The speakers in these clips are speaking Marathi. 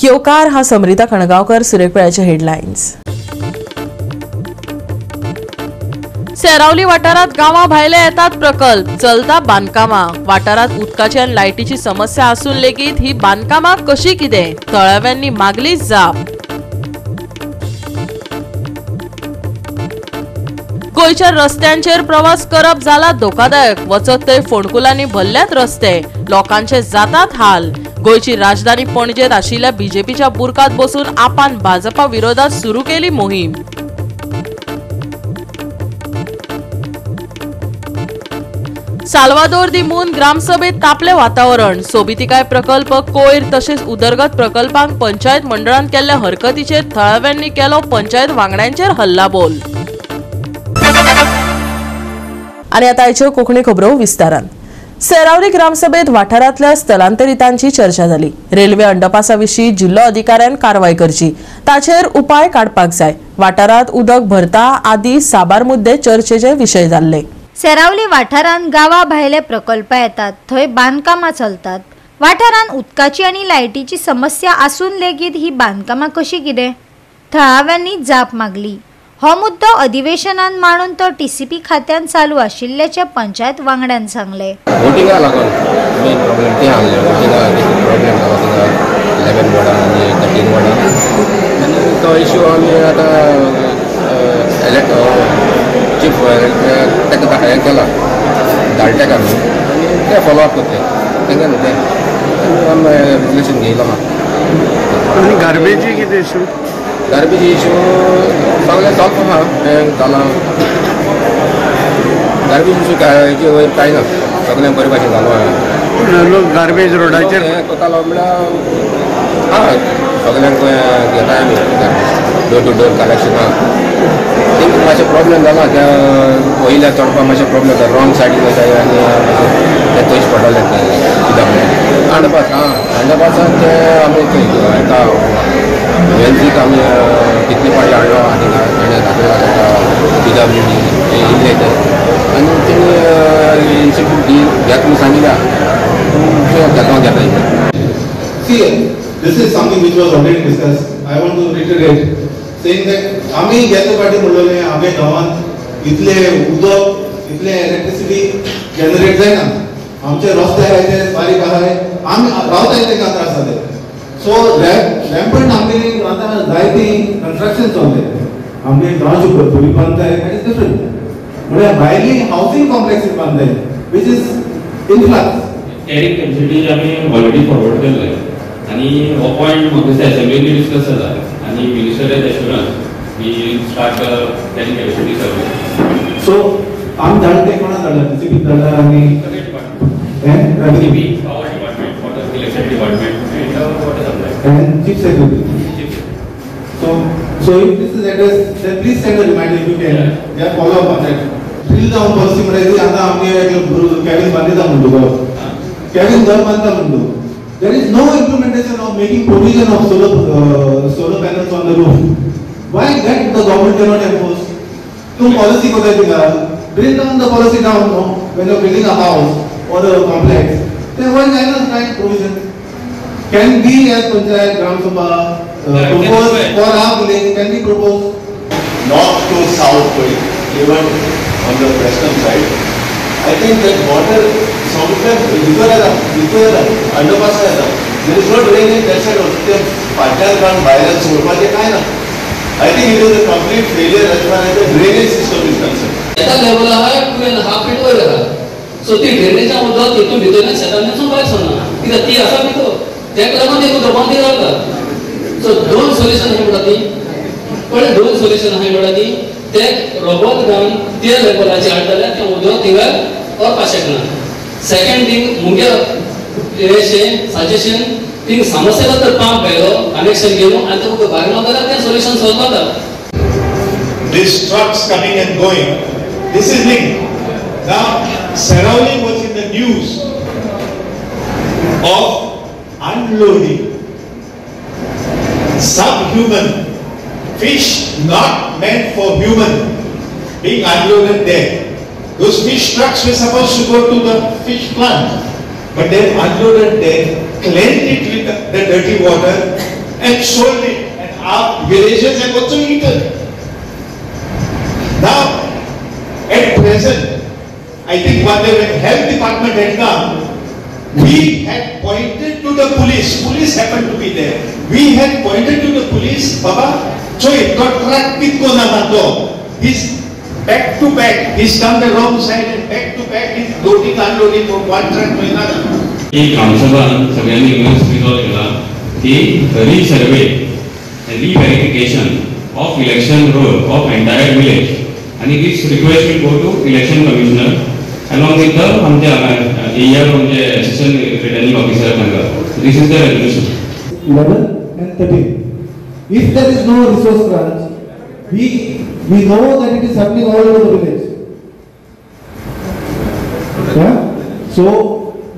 येवकार हा समृता कणगावकर, सुरेख वेळाचे हेडलाईन्स। सेरावली वाठारात गावा भायले येतात प्रकल्प, चलता बांधकामा। वाठारात उदकाची आणि लायटीची समस्या असून लेगीत ही बांधकामा कशी कितें, थळाव्यांनी मागली जाप। गोयच्या रस्त्यांचेर प्रवास करप जाला धोकादायक, वचत थंय फोंडकुलांनी भरल्यात रस्ते, लोकांचे जातात हाल। गोयची राजधानी पणजेत आशिल्ल्या बीजेपीच्या बुरकात बसून आपान भाजपा विरोधात सुरू केली मोहीम। साल्वादोर दी मून ग्रामसभेत तापले वातावरण, सोबितिकाय प्रकल्प, कोयर तसेच उदरगत प्रकल्पांक पंचायत मंडळान केल्ल्या हरकतीचेर थळाव्यांनी केलो पंचायत वांगड्यांचेर हल्लाबोल। आणि आता आयच्यो कोंकणी खबरो विस्तारान। सेरावली ग्रामसभेत वाठारांतल्या स्थलांतरितांची चर्चा जाली। रेल्वे अंडरपासाविशीं जिल्लो अधिकाऱ्यान कारवाय करची, ताचेर उपाय काडपाक जाय। वाठारांत उदक भरता आदी साबार मुद्दे चर्चेचे विशय जाल्ले। सेरावली वाठारांत गावा भायले प्रकल्प येतात, थंय बांधकामा चलतात। वाठारांत उदकाची आणि लायटीची समस्या असून लेगीत ही बांधकामा कशी कितें, थळाव्यांनी जाप मागली। हो मुद्दो अधिवेशनात मांडून तो टीसीपी खात्यान चालू आशिल्ल्याचे पंचायत वांगड्यान सांगले। वोटिंगा लागून मेन प्रॉब्लेम ते आसले, वोटिंगा प्रॉब्लेम जालो थिंगा 11 वॉर्डां आनी 13 वॉर्डां, आनी तो इश्यू आमी आतां चीफ ताका हें केला, धाडटा आमी आनी ते फॉलो अप करता तांकां न्हू तें आमी रिजल्यूशन घेयला म्हाका। आनी गार्बेजी कितें इश्यू? गार्बेज इश्यू सगळें सॉल्व आहा, हें जालां। गार्बेज इश्यू कांय ना, सगळें बरे भाशेन जालो आहा। लोक गार्बेज रोडाचेर हें कोतालो म्हळ्यार हय सगळ्यांक घेता आमी garbage, door to door collection आहा। तांकां मातशें प्रॉब्लेम जाला, त्या वयल्या चडपाक मातशें प्रॉब्लेम जाता, रॉंग सायडीन वयता आनी ते पयशे पडले कित्याक अंडरपास अंडरपासाक ते आमी हेका वेल्सीक आमी कितले फाटी हाडलो आनी घातले PWD इल्ले ते आनी तेणी इन्स्टिट्यूट घेत म्हूण सांगिल्ल्या घेता। See, this is something which was already discussed. I want to reiterate saying that आमी घेतले फाटी म्हणलोले आमच्या गांवांत इतले उदक इतले इलेक्ट्रिसिटी जनरेट जायना, आमचे रस्ते आहाय ते बारीक आहाय, आमी रावताय ते त्रास जाले। सो रॅम्पंट आमगेली आतां जायती कन्स्ट्रक्शन चल्ले, आमगे गांवची थोडी बांदताय दॅट इज डिफरंट, म्हळ्यार भायली हावसिंग कॉम्प्लेक्सीस बांदताय वीच इज इनफ्लक्स। एरिक कॅपॅसिटी आमी ऑलरेडी फॉरवर्ड केल्ले आनी हो पॉयंट म्हाका दिसता असेंब्लीनी डिस्कस जाला आनी minister as assurance we start carrying capacity survey. So आमी धाडटा ते कोणा धाडला, टीसीपी धाडला आनी TCP power department, water electricity department and chief secretary. So if this is addressed, then please send a reminder if you can. Yeah, follow up on that. Till down policy मध्ये आता आमगे कॅबिन बांधिता म्हणतो, कॅबिन घर बांधता म्हणतो. There is no implementation of making provision of solar panels on the roof. Why that the government cannot enforce? तुम policy को देगा, bring down the policy down. No, when you are building a house or a complex, then why cannot find provision? Can we as Panchayat Gram Sabha propose for our village, can we propose? North to south going, even on the western side. I think that water, somewhere before underpass there is no drain in that side also. The Panchayat Gram Bairan Surpache kai na. I think it is a complete failure as far as the drainage system is concerned. Eta level आहे 2.5 feet वर आहे. So ती ड्रेनेजचा मुद्दा तिथून भितरने शेतांतून बाहेर सोडणार. ती ती असा भितो त्या मध्ये तो बंद झाला। सो दोन सोल्युशन आहे म्हणती, पण दोन सोल्युशन आहे म्हणती ते रोबोट गाऊन त्या लेवलाचे हाडले ते उदक थिंगा और पाशकना। सेकंड थिंग मुगे रेशे सजेशन थिंग समस्या तर पंप गेलो कनेक्शन गेलो आणि तो बाहेर मधला ते सोल्युशन सॉल्व करता। These trucks coming and going, this is linked. Now Seravli was in the news of unloading subhuman fish not meant for human being unloaded there. Those fish trucks were supposed to go to the fish plant, but they unloaded there, cleansed it with the dirty water, and sold it, and our villagers have also eaten. Now, at present, I think when the health department had come, we had pointed to the police. Police happened to be there. We had pointed to the police, Baba, so it got tracked with Konamato. He's back to back. He's come the wrong side and back to back. He's loading, unloading from one track to another. एक ग्रामसभा सगळ्यांनी मिळून रिझॉल्व केला की resurvey reverification of election roll of entire village आणि this request will go to election commissioner along with the आमच्या एरिया म्हणजे असिस्टंट रिटर्निंग ऑफिसर सांगा. This is the resolution 11 and 13. If there is no resource crunch, we know that it is happening all over the village. Yeah? So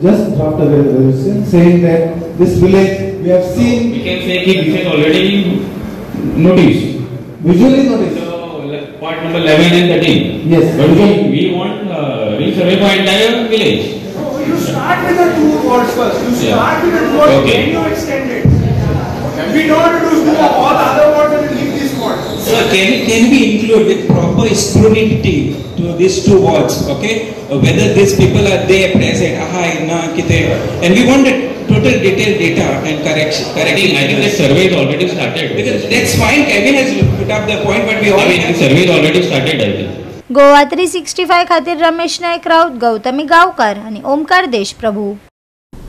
just draft a resolution saying that this village we have seen. We can say that this is already noticed. Visually noticed. So part number 11 and 13. Yes. But we want resurvey for entire village. No, you start with the 2 wards first. You start with the 2 wards, then you extend it. We don't have to do all the other wards and leave this ward. So can we include with proper scrutiny to these 2 wards, okay? Whether these people are there present, and we want the total detailed data and correction. I think the survey is already started. Because that's fine. Kevin has put up the point, but we already the survey is already started. I think. Goa 365 खातीर रमेश नायक राऊत, गौतमी गावकार आणि ओमकार देशप्रभू.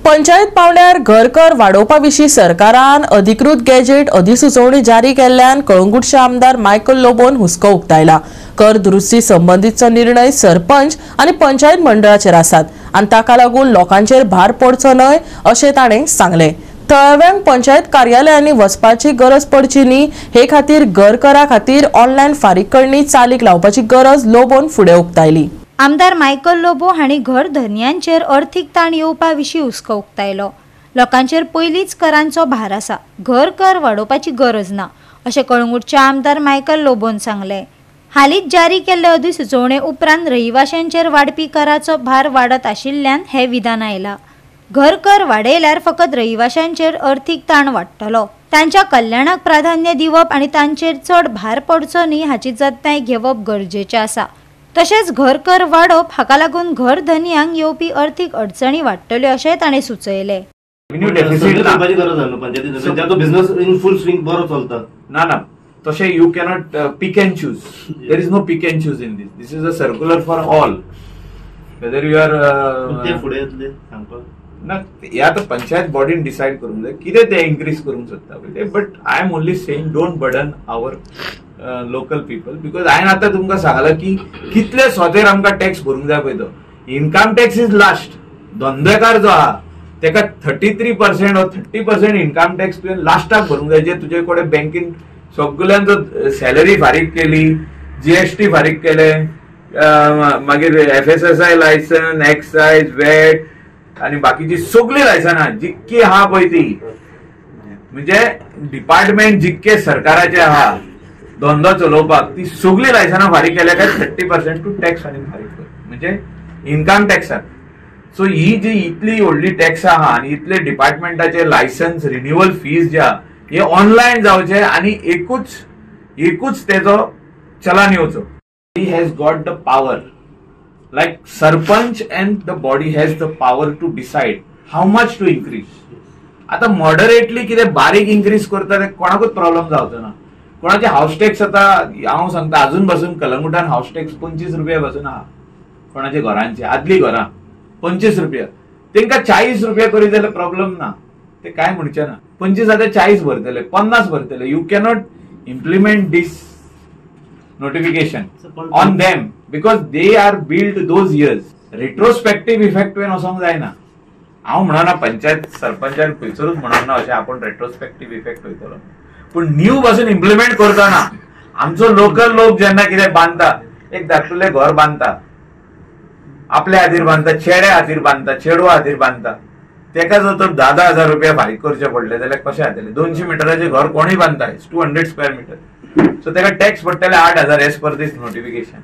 पंचायत पावण्यार घर कर वाडोवपा विशीं सरकारान अधिकृत गॅजेट अधिसुचोवणी जारी केल्ल्यान कळंगूटचे आमदार मायकल लोबोन हुस्को उक्तायला. कर दुरुस्ती संबंधीचो निर्णय सरपंच आणि पंचायत मंडळाचेर आसात आनी ताका लागून लोकांचेर भार पडचो न्हय अशें ताणें सांगलें. थळाव्यांक पंचायत कार्यालयांनी वचपाची गरज पडची न्ही हे खातीर घर करा खातीर ऑनलायन फारीककरणी चालीक लावपाची गरज लोबोन फुडें उक्तायली. आमदार मायकल लोबो हांणी घर धन्यांचेर अर्थीक ताण येवपा विशीं हुस्को उक्तायलो. लोकांचेर पयलींच करांचो भार आसा, घर कर वाडोवपाची गरज ना अशें कळंगूटचे आमदार मायकल लोबोन सांगलें. हालींच जारी केल्ले अधिसुचोवणे उपरांत रहिवाशांचेर वाडपी कराचो भार वाडत आशिल्ल्यान हें विधान आयलां. घर कर वाडयल्यार फकत रहिवाशांचेर अर्थीक ताण वाडटलो. तांच्या कल्याणाक प्राधान्य दिवप आनी तांचेर चड भार पडचो न्ही हाची जतनाय घेवप गरजेचें आसा. तशेंच घर कर वाडप हाका लागून घर धन्यांक येवपी अर्थीक अडचणी वाडटल्यो अशें ताणें सुचयलें. ना तशें you cannot pick and choose. There is no pick and choose in this is a circular for all. Whether you are फुडें येतले सांगपाक ना हें आतां पंचायत बॉडीन डिसायड करूंक जाय कितें ते इन्क्रीज करूंक सोदता पळय. But I am only saying don't burden our local people. Because हांवें आतां तुमकां सांगलां की कितले स्वतेर आमकां टॅक्स भरूंक जाय पळय तो इन्कम टॅक्स इज लास्ट. धंदेकार जो आहा तेका 33% or 30% इन्कम टॅक्स तुवें लास्टाक भरूंक जाय. जे तुजे कडेन बँकेन सगळ्यांचो सॅलरी फारीक केली, जीएसटी फारीक केले, मागीर FSSI लायसन, एक्सायज, वॅट आणि बाकीची सगळी लायसनां जितकी आहा पळय ती म्हणजे डिपार्टमेंट जितके सरकाराचे आहा धंदो चलोवपाक ती सगळी लायसनां फारीक केल्या काय 30% टू टॅक्स आनी फारीक कर म्हणजे इन्कम टॅक्साक. सो ही जी इतली व्हडली टॅक्स आहा आनी इतले डिपार्टमेंटाचे लायसन्स रिन्युअल फीज जे आहा हे ऑनलायन जावचे आनी एकूच तेजो चलान येवचो. He has got the power, like sarpanch and the body has the power to decide how much to increase. आता मॉडरेटली कितें बारीक इन्क्रीज करता ते कोणाकूच प्रॉब्लेम जावचो ना. कोणाचे हाऊस टॅक्स आता हांव सांगता अजून पासून कलंगुटान हाऊस टॅक्स 25 रुपया पासून आहा. कोणाचे घरांचे आदली घरां 25 रुपया तांकां 40 रुपया करी जाल्यार प्रॉब्लेम ना. ते काय म्हणचे ना. 25 आतां 40 भरतले, 50 भरतले. You cannot implement this notification on them because they are built those years. Retrospective effect when वसोंक जायना. हांव म्हणना पंचायत सरपंचान खंयसरूच म्हणना अशें आपण रेट्रोस्पेक्टिव्ह इफेक्ट वयतलो. पूण न्यू पासून इम्प्लिमेंट करतना आमचो लोकल लोक जेन्ना कितें बांदता एक धाकटुलें घर बांदता आपल्या खातीर बांदता, चेड्या खातीर बांदता, चेडवा खातीर बांदता तेका जर तर 10,000 रुपया फारीक करचे पडले जाल्यार कशें जातलें. 200 मिटराचें घर कोणूय बांदता 200 square metre. So they got tax पडटले 8,000 as per this notification.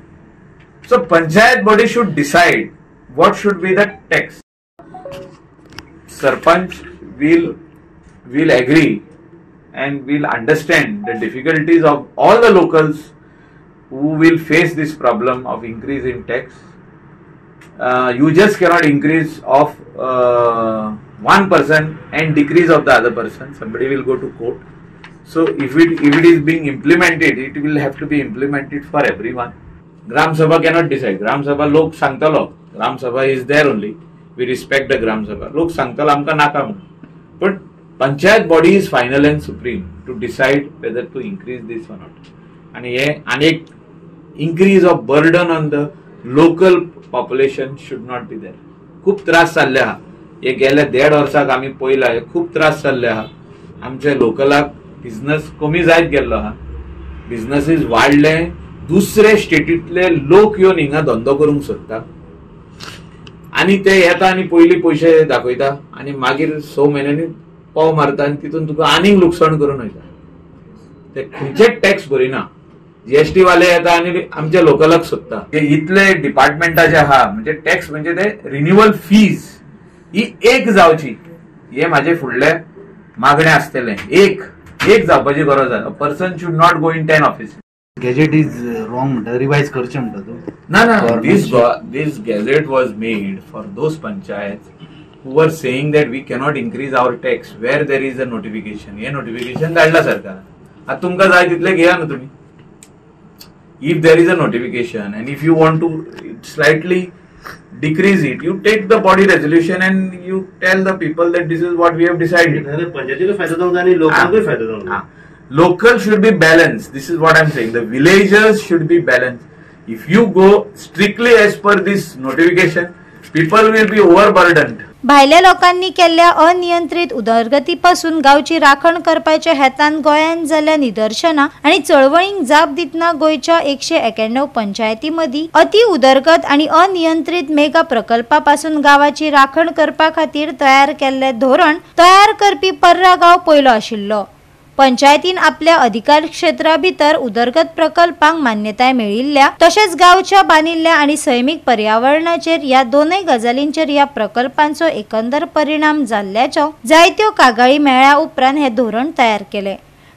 So panchayat body should decide what should be the tax. Sarpanch will agree and we'll understand the difficulties of all the locals who will face this problem of increase in tax. You just cannot increase of one person and decrease of the other person. Somebody will go to court. So if it is being implemented, it will have to be implemented for everyone. Gram Sabha cannot decide. Gram Sabha lok sangtalo. Gram Sabha is there only. We respect the Gram Sabha. Lok sangtalo amka naka म्हणून. But Panchayat body is final and supreme to decide whether to increase this or not. And हे अनेक increase of burden on the local population should not be there. खूप त्रास चालले हा. हे गेल्या 1.5 वर्षाक आम्ही पळयला खूप त्रास चालले हा. आमच्या लोकलाक बिझनेस कमी जायत गेल्लो हा. बिझनेसीस वाडले. दुसरे स्टेटीतले लोक येवन हिंगा धंदो करूंक सोदता आणि ते येता आणि पयली पैसे दाखयता आणि मागीर 6 म्हयन्यांनी पाव मारता आणि तितून तुका आनीक लुकसाण करून वयता. ते खंयचेच टॅक्स भरिना. जीएसटी वाले येता आणि आमच्या लोकलाक सोदता. इतले डिपार्टमेंटाचे आहा म्हणजे टॅक्स म्हणजे ते रिन्युअल फीज ही एक जावची हे माझे फुडले मागणे आसतले. एक जावपाची गरज आसा. Person should not go in 10 office. Gazette is wrong revise करचे म्हणटा तू. ना this gazette was made for those panchayats who were saying that we cannot increase our tax where there is a notification. हे notification धाडला सरकार. आता तुमका जाय तितले घेया ना तुम्ही. If there is a notification and if you want to slightly decrease it, you take the body resolution and you tell the people that this is what we have decided. पंचायतीला फायदा जाऊन आणि लोकांना फायदा जाऊन. Local should be balanced. This is what I'm saying. The villagers should be balanced. If you go strictly as per this notification, people will be overburdened. भायल्या लोकांनी केल्ल्या अनियंत्रित उदरगतीपासून गावची राखण करपाच्या हेतान गोंयांत जाल्ल्या निदर्शनां आणि चळवळींक जाप दितना गोंयच्या 191 पंचायतींमदीं अति उदरगत आणि अनियंत्रित मेगा प्रकल्पापासून गावाची राखण करपा खातीर तयार केल्ले धोरण तयार करपी पर्रा गांव पयलो आशिल्लो. पंचायतीन आपल्या अधिकार क्षेत्रा भितर उदरगत प्रकल्पांक मान्यताय मेळिल्ल्या तशेंच गांवच्या बांदिल्ल्या आणि सैमीक पर्यावरणाचेर ह्या दोनय गजालींचेर ह्या प्रकल्पांचो एकंदर परिणाम जाल्ल्याच्यो जायत्यो कागाळी मेळ्ळ्या उपरांत हे धोरण तयार केले.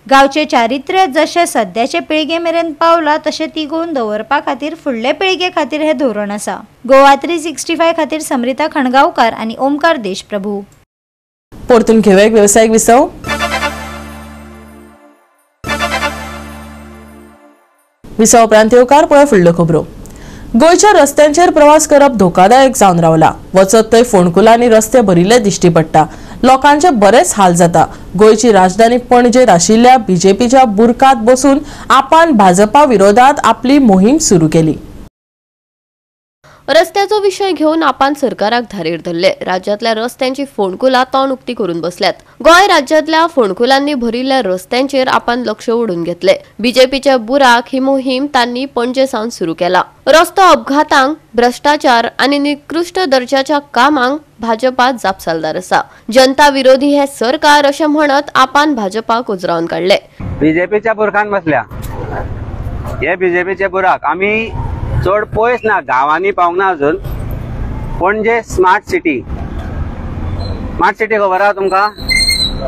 गांवचे चारित्र्य जशें सद्याचे पिळगे मेरेन पावला तशें तिगोवन दवरपा खातीर फुडले पिळगे खातीर हे धोरण आसा. गोवा 365 खातीर समरिता खणगांवकार आणि ओमकार देशप्रभू. परतून घेऊया एक व्यावसायिक विसव. विसा उपरांत येवकार पळय फुडल्यो खबरो. गोंयच्या रस्त्यांचेर प्रवास करप धोकादायक जावन रावला. वचत थंय फोंडकुलांनी रस्ते भरिल्ले दिश्टी पडटा. लोकांचे बरेच हाल जाता. गोंयची राजधानी पणजेत आशिल्ल्या बीजेपीच्या बुरकात बसून आपण भाजपा विरोधात आपली मोहीम सुरू केली. रस्त्याचो विषय घेऊन आपण सरकाराक धारेर धरले. राज्यातल्या रस्त्यांची फोंडकुलां तोंड उक्ती करून बसल्यात. गोंय राज्यातल्या फोंडकुलांनी भरिल्ल्या रस्त्यांचेर आपण लक्ष ओडून घेतले. बीजेपीच्या बुराक ही मोहीम तांणी पणजे सावन सुरू केला. रस्तो अपघातांक, भ्रष्टाचार आणि निकृष्ट दर्जाच्या कामांक भाजपा जापसालदार आसा. जनता विरोधी हे सरकार अशें म्हणत आपण भाजपाक उजरावन काढले. बीजेपीच्या बुरकान बसल्या. हे बीजेपीचे बुराक आम्ही चड पयस ना, गावांनी पावंक ना अजून. पणजे स्मार्ट सिटी खबर आहा तुमकां?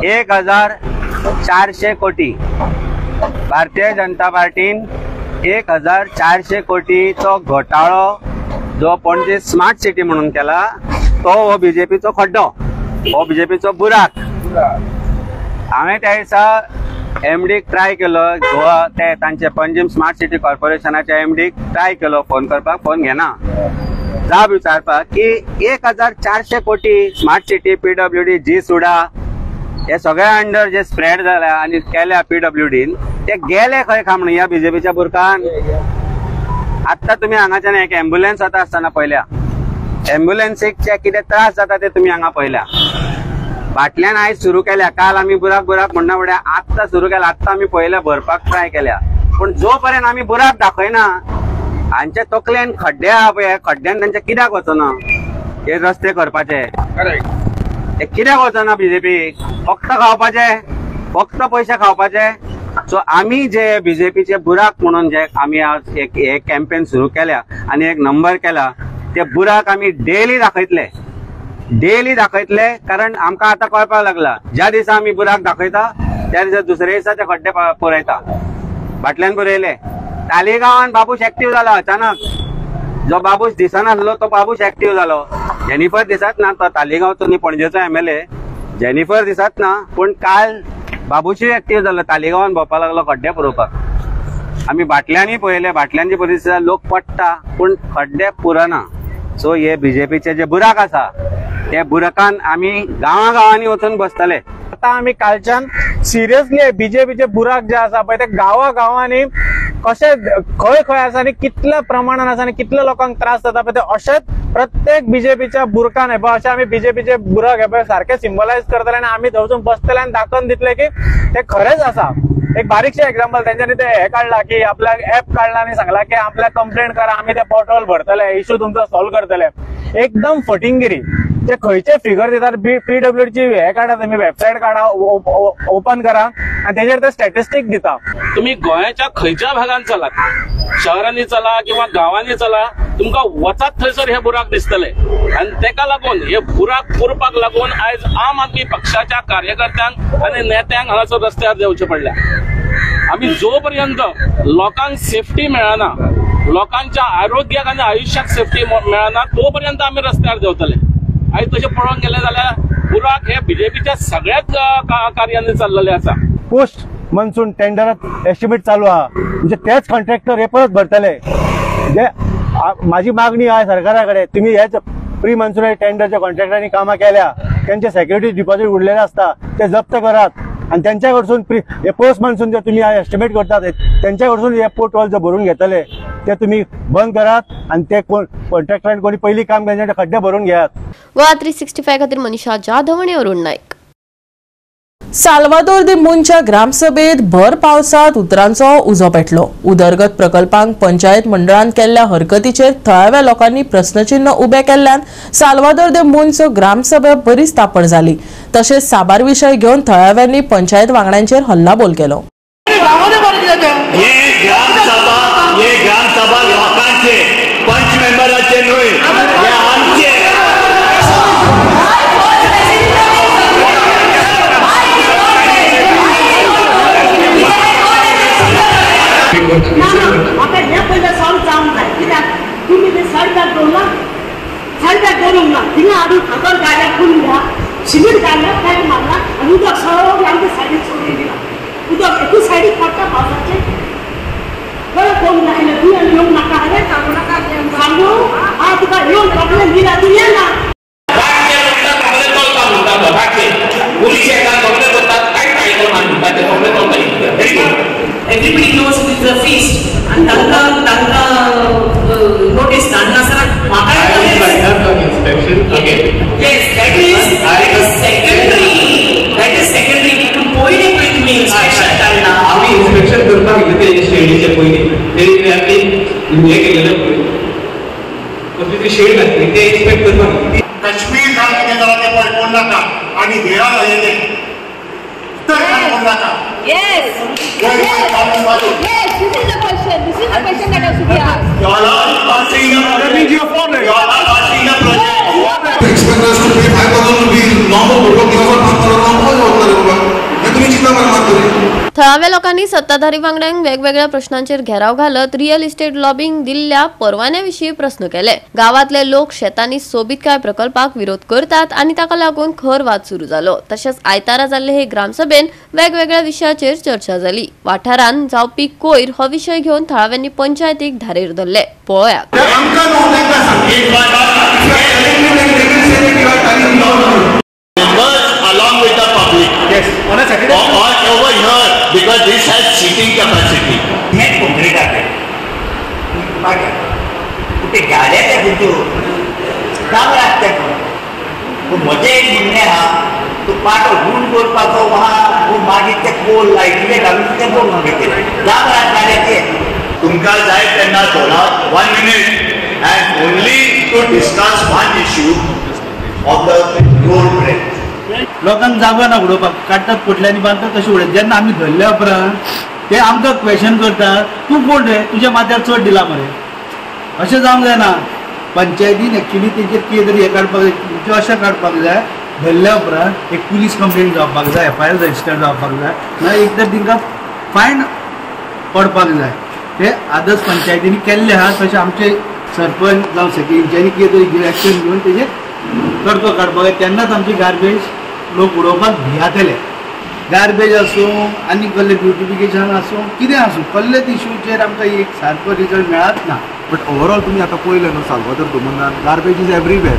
1400 कोटी. भारतीय जनता पार्टीन 1400 कोटीचो घोटाळो जो पणजे स्मार्ट सिटी म्हणून केला तो हो बीजेपीचो खड्डो, हो बीजेपीचो बुराक. हांवें त्या दिसा एमडीक ट्राय केलो. गोवा ते तांचे पणजी स्मार्ट सिटी कॉर्पोरेशनाच्या एमडीक ट्राय केलो फोन करपाक, फोन घेना. जाब विचारपाक की 1400 कोटी स्मार्ट सिटी, पीडब्ल्यूडी, जी सुडा हे सगळ्या अंडर जे स्प्रेड झाल्या आणि केल्या पीडब्ल्यूडीन ते गेले खंय काय म्हणून ह्या बीजेपीच्या बुरकान. आता तुम्ही हांगाच्यान एक एम्ब्युलन्स वता आसतना पळयल्या, एम्ब्युलन्सीचे कितें त्रास जाता ते तुम्ही हांगा पळयल्या. बाटल्यान आयज सुरू केल्या. काल आम्ही बुराक म्हणना फुडें आत्ता सुरू केल्या. आत्ता आम्ही पयल्या भरपाक ट्राय केल्या. पण जो पर्यंत आम्ही बुराक दाखयना हांचे तकलेन खड्डे आहा पळय, खड्ड्यान तांचे कित्याक वचना हे रस्ते करपाचे? हे कित्याक वचना बीजेपी? फक्त खावपाचे, फक्त पैसे खावपाचे. सो आम्ही जे बीजेपीचे बुराक म्हणून जे आम्ही आज एक कॅम्पेन सुरू केल्या आणि एक नंबर केला, ते बुराक आम्ही डेली दाखयतले. कारण आमकां आतां कळपाक लागला ज्या दिसा आमी बुराक दाखयता त्या दिसा दुसऱ्या दिसा ते खड्डे पुरयता. बाटल्यान पुरयले. तालिगांवान बाबूश एक्टिव्ह जालो अचानक. जो बाबूश दिसनासलो तो बाबूश एक्टिव्ह जालो. जेनिफर दिसत ना, तो तालिगांवचो न्ही पणजेचो MLA. जेनिफर दिसत ना, पण काल बाबूशूय एक्टिव्ह जालो. तालिगांवान भोंवपाक लागलो खड्डे पुरोवपाक. आमी बाटल्यांनी पळयले, बाटल्यांची परिस्थिती लोक पडटा पण खड्डे पुरना. सो हे बीजेपीचे जे बुराक आसा ते बुराकान आमी गांवांनी वचून बसतले. आता आमी कालच्यान सिरियसली बीजेपीचे बुराक जे आसा पळय ते गांवांनी कशे खंय खंय आसा आनी कितल्या प्रमाणात आसा आनी कितल्या लोकांक त्रास जाता पळय ते अशेंच प्रत्येक बीजेपीच्या बुरकान हे पळय अशे आमी बीजेपीचे बुराक हे पळय सारखे सिम्बलायज करतले आनी आमी थंयसून बसतले आनी दाखोवन दितले की ते खरेंच आसा. एक बारीकशे एक्झाम्पल त्यांच्यानी ते हे काढला की आपल्या ऍप काढला आणि सांगला की आपल्या कंप्लेंट करा, आम्ही ते पोर्टल भरतले, इश्यू तुमचा सॉल्व्ह करतले. एकदम फटिंगिरी. ते खंयचे फिगर दितात PWD ची हे काढा, तुम्ही वेबसाईट काढा, ओपन करा आणि त्याच्यावर ते स्टॅटिस्टिक दिता. तुम्ही गोंयाच्या खंयच्या भागात चलात, शहरांनी चला किंवा गावांनी चला, तुमका वचात थंयसर हे बुराक दिसतले. आणि तेका लागून हे बुराक पुरपाक लागून आयज आम आदमी पक्षाच्या कार्यकर्त्यांक आणि नेत्यांक हांगासर रस्त्यार देवचे पडल्या. आम्ही जोपर्यंत लोकांक सेफ्टी मेळना, लोकांच्या आरोग्याक आणि आयुष्याक सेफ्टी मेळना, तोपर्यंत आम्ही रस्त्यार देवतले. आयज तशें पळोवंक गेले जाल्यार बुराक हे बीजेपीच्या सगळ्याच कार्यांनी चाललेले आसा. पोस्ट मनसून टेंडरात एस्टिमेट चालू आहा, म्हणजे तेच कॉन्ट्रॅक्टर हे परत भरतले. जे माझी मागणी आहे सरकाराकडे, तुम्ही हेच प्री मनसून टेंडरच्या कॉन्ट्रॅक्टरांनी कामां केल्या, त्यांचे सेक्युरिटी डिपॉझिट उरलेले असता ते जप्त करात आणि त्यांच्याकडसून हे पोस्ट मनसून जे तुम्ही एस्टिमेट करतात त्यांच्याकडसून हे पोर्टवॉल जे भरून घेतले ते तुम्ही बंद करात आणि ते कॉन्ट्रॅक्टरांनी कोणी पहिली काम त्यांच्या खड्डे भरून घ्यात. गोवा 365 खातीर मनीषा जाधव आणि अरुण नाईक. साल्वादोर दे मुनच्या ग्रामसभेत भर पावसात उतरांचो उजो पेटलो. उदरगत प्रकल्पांक पंचायत मंडळान केल्ल्या हरकतीचेर थळाव्या लोकांनी प्रश्नचिन्ह उबे केल्ल्यान साल्वादोर दे मुनचो ग्रामसभा बरीच तापण जाली. तशेंच साबार विशय घेवन थळाव्यांनी पंचायत वांगड्यांचेर हल्लाबोल केलो. ग्रामसभा लोकांचे पंच मेंबराचे न्हय, हे आमचे. आता हे पहिले सॉल्व जाऊन जाय. कित्याक तुम्ही ते साईडबॅक करून ना तिने आधी फातर गाड्या खोलून घ्या, सिमेंट काढलं, पॅक मारला आणि उदक सगळं आमच्या साईडीत सोडून दिला. उदक एकूच साईडीत पडता पावसाचे बरं कोण राहिलं तू आणि येऊन नका हवे सांगू नका सांगू. हा तुका येऊन प्रॉब्लेम दिला तू ये ना. Everybody knows it is a feast and tanga notice dana sir inspection again. Yes, that is secondary to point it with me inspection dana. आम्ही inspection करता गेले ते शेडीचे पहिले ते आपली हे केलेलं पण ते शेड असते ते इन्स्पेक्ट करता. काश्मीर सारखे गावाचे पडून नका आणि घेरा येते तर कोण नका. Yes. Yes. Yes. This is the question. This is the question that has to be asked. You all are passing a project. You all are passing a project. Expect us to pay 5,000 rupees normal protocol किंवा normal होणार आहे बाबा. हे तुम्ही चिंता करा मात्र. थळाव्या लोकांनी सत्ताधारी वांगड्यांक वेगवेगळ्या प्रश्नांचेर घेराव घालत रियल इस्टेट लॉबिंग दिल्ल्या परवान्याविषयी प्रश्न केले. गावातले लोक शेतांनी सोबीतकाय प्रकल्पाक विरोध करतात आणि ताका लागून खर वाद सुरू जालो. तशेंच आयतारा जाल्ले हे ग्रामसभेन वेगवेगळ्या विशयाचेर चर्चा जाली. वाठारान जावपी कोयर हो विशय घेवन थळाव्यांनी पंचायतीक धारेर धरले. पळयात. Along with the public. Yes. On a Saturday. All over here because this has seating capacity. मैं concrete आते. बाकी उठे गाड्या त्या बुद्धू काम लागते तो मजे एक म्हणणे हा तो पाटो गुण करपाचो वहा वो मागीर ते पोल लायटीचे घालून ते बोल मागीर काम रात गाड्याचे तुमका जाय तेन्ना थोडा 1 minute and only to discuss one issue of the road breadth. लोकांक जागो ना उडोवपाक काडटात पोटल्यांनी बांदतात तशें उडयतात. जेन्ना आमी धरले उपरांत ते आमकां क्वेश्चन करतात तूं कोण रे, तुज्या माथ्यार चड दिला मरे. अशें जावंक जायना. पंचायतीन एक्चुली तेजेर कितें तरी हें काडपाक जाय, अशें काडपाक जाय धरल्या उपरांत एक पुलीस कंप्लेंट जावपाक जाय, FIR रजिस्टर जावपाक जाय, ना एक तर तांकां फायन पडपाक जाय. ते आदर्श पंचायतींनी केल्ले आहा. तशें आमचे सरपंच जावं सेक्रेटरींच्यांनी कितें तरी एक्शन घेवन तेजेर तडको काडपाक जाय. तेन्नाच आमची गार्बेज लोक उडोवपाक भियातले. गार्बेज आसूं आनी कसलें ब्युटिफिकेशन आसूं कितें आसूं कसलेच इश्यूचेर आमकां एक सारको रिजल्ट मेळत ना. बट ओवरऑल तुम्ही आता पळयलें न्हू सालवादोर दोमोंदान garbage is everywhere.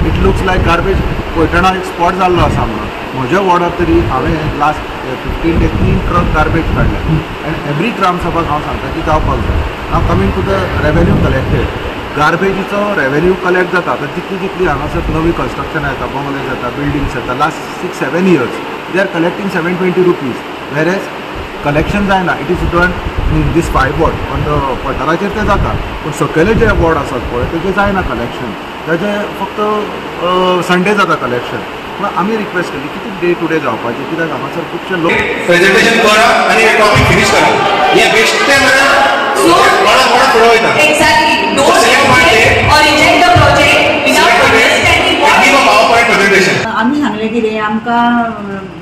It looks like garbage पैठणा एक स्पॉट जाल्लो आसा म्हणून. म्हज्या वॉर्डात तरी हांवें लास्ट 15 days 3 ट्रक गार्बेज काडले आनी एवरी ग्रामसभाक हांव सांगता की जावपाक जाय. हांव coming to the revenue collected गार्बेजीचो रेवेन्यू कलेक्ट जाता तर जितली हांगासर नवी कन्स्ट्रक्शन येता, बंगले जाता, बिल्डिंग्स येता, last 6-7 years they are collecting 720 rupees. वेरेज कलेक्शन जायना. It is done in this 5 ward on the पठाराचेर ते जाता. पूण सकयले जे वॉर्ड आसात पळय तेजे जायना कलेक्शन. तेजे फक्त संडे जाता कलेक्शन. पूण आमी रिक्वेस्ट केली की डे टू डे जावपाचें, कित्याक हांगासर खुबशे लोक प्रेझेंटेशन करा आणि एक टॉपिक फिनिश करा. हे बेस्ट टाइम कोणाक फुडें वयता. Exactly. Don't reject or reject the project without understanding what give a PowerPoint presentation. आम्ही सांगले कितें आमकां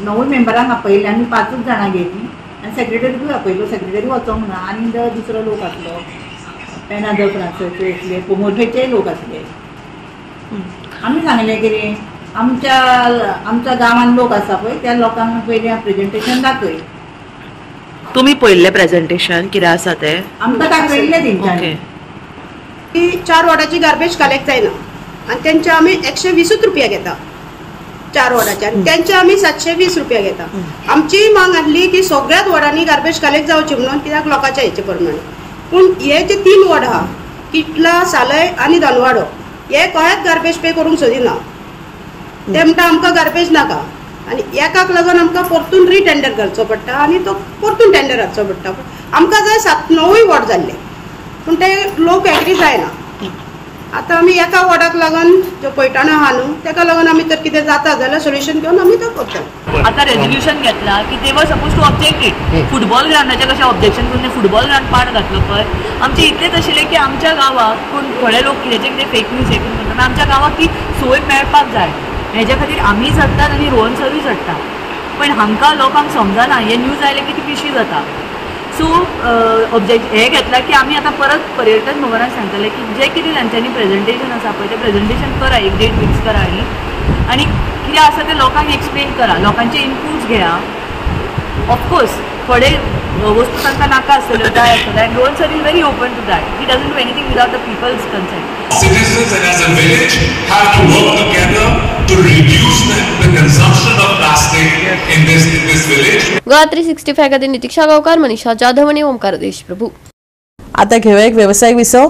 9 मेंबरांक आपयले आमी 5 जाणां घेतली आनी सेक्रेटरीकूय आपयलो. सेक्रेटरी वचोंक ना आनी दुसरो लोक आसलो पेनादर फ्रांसाचे असले पोमोटेचे लोक आसले. आमी सांगले कितें आमच्या गांवांत लोक आसा पळय त्या लोकांक पयलीं प्रेजेंटेशन दाखय. तुम्ही पळयल्लें प्रेझेंटेशन कितें आसा तें आमकां दाखयल्लें तेंच्यांनी. की 4 वॉर्डाची गार्बेज कलेक्ट जायना आणि त्यांचे आम्ही 120 रुपया घेता 4 वॉर्डाचे आणि त्यांचे आम्ही 720 रुपया घेता. आमची मांग आसली की सगळ्याच वॉर्डांनी गार्बेज कलेक्ट जावची म्हणून, कित्याक लोकांच्या हेचे प्रमाणे. पूण हे जे 3 वॉर्ड आहा किटला, सालय आणि दनवाडो हे गोंयांत गार्बेज पे करूंक सोदिना. ते म्हणटा आमकां गार्बेज नाका आणि एकाक लागून आमकां परतून रिटेंडर घालचो पडटा आणि तो परतून टेंडर हाडचो पडटा. आमकां जाय 7-9 वॉर्ड जाल्ले पूण ते लोक एग्री जायना. आतां आमी एका वॉर्डाक लागून जो पैठणा आहा न्हू तेका लागून आमी तर कितें जाता जाल्यार सोल्युशन घेवन आमी तो करता. आता रेझोल्युशन घेतला की ते वर suppose to object it. Football ग्राउंडाचे कशें ऑब्जेक्शन करून फुटबॉल ग्राउंड पाड घातलो पळय. आमचे इतलेंच आशिल्लें की आमच्या गांवाक पूण थोडे लोक कितें कितें फेक न्यूज हे करून म्हणटा आमच्या गांवाक ती सोय मेळपाक जाय. हेज्या खातीर आमी झडटात आनी रोहन सर्वीस झडटा. पण हांकां लोकांक समजना हे न्यूज आयले की ती पिशी जाता. सो ऑब्जेक्ट हे घेतला की आमी आतां परत पर्यटन भवनाक सांगतले की जे कितें तांच्यांनी प्रेझेंटेशन आसा पळय तें प्रेझेंटेशन करा, एक डेट फिक्स करा आनी कितें आसा तें लोकांक एक्सप्लेन करा, लोकांचे इनपुट्स घेया. ऑफकोर्स थोडे वस्तू तांकां नाका आसतल्यो जाय आसतल्यो आनी Rohan sir is very open to that. He doesn't do anything without the people's consent. Citizens and as a village have to work together to reduce the consumption of plastic in this village. Goa 365 खातीर नितीक्षा गांवकार, मनीषा जाधव आणि ओमकार देशप्रभू. आता घेऊया एक व्यावसायिक विसव.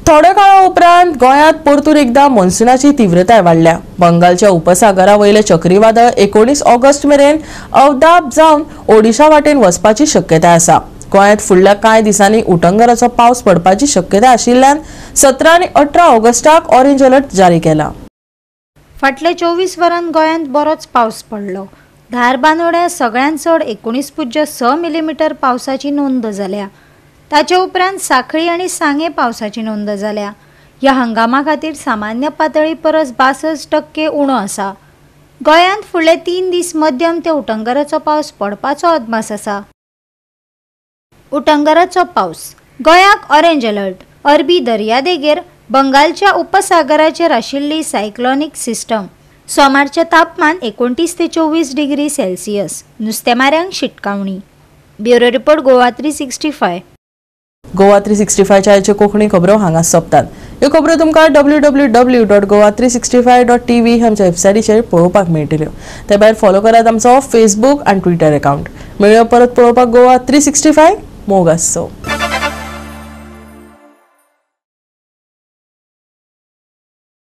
थोड्या काळा उपरांत गोंयांत परतून एकदा मॉन्सूनाची तीव्रताय वाडल्या. बंगालच्या उपसागरा वयले चक्रीवादळ 19 ऑगस्ट मेरेन अवदाब जावन ओडिशा वाटेन वचपाची शक्यताय आसा. गोंयांत फुडल्या कांय दिसांनी उटंगराचो पावस पडपाची शक्यताय आशिल्ल्यान 17 आनी 18 ऑगस्टाक ऑरेंज अलर्ट जारी केला. फाटले 24 वरांत गोंयांत बरोच पावस पडलो. धारबांदोड्या सगळ्यांत चड 19.6 मिलीमीटर पावसाची नोंद जाल्या. ताचे उपरांत सांखळी आनी सांगे पावसाची नोंद जाल्या. ह्या हंगामा खातीर सामान्य पातळी परस 62% उणो आसा. गोंयांत फुडले 3 दीस मध्यम ते उटंगराचो पावस पडपाचो अदमास आसा. उटंगराचो पावस. गोंयाक ऑरेंज अलर्ट. अरबी दर्यादेगेर बंगालच्या उपसागराचेर आशिल्ली सायक्लॉनिक सिस्टम. सोमारचे तापमान 29 ते 24 डिग्री सेल्सियस. नुस्तेमाऱ्यांक शिटकावणी. Bureau report Goa 365. गोवा 365 च्या आयच्यो कोंकणी खबरो हांगा सोंपतात. ह्यो खबरो तुमकां www.goa365.tv आमच्या वेबसायटीचेर पळोवपाक मेळटल्यो. ते भायर फॉलो करात आमचो फेसबूक आनी ट्विटर अकाउंट. मेळ्यो परत पळोवपाक गोवा 365 मोग आसचो.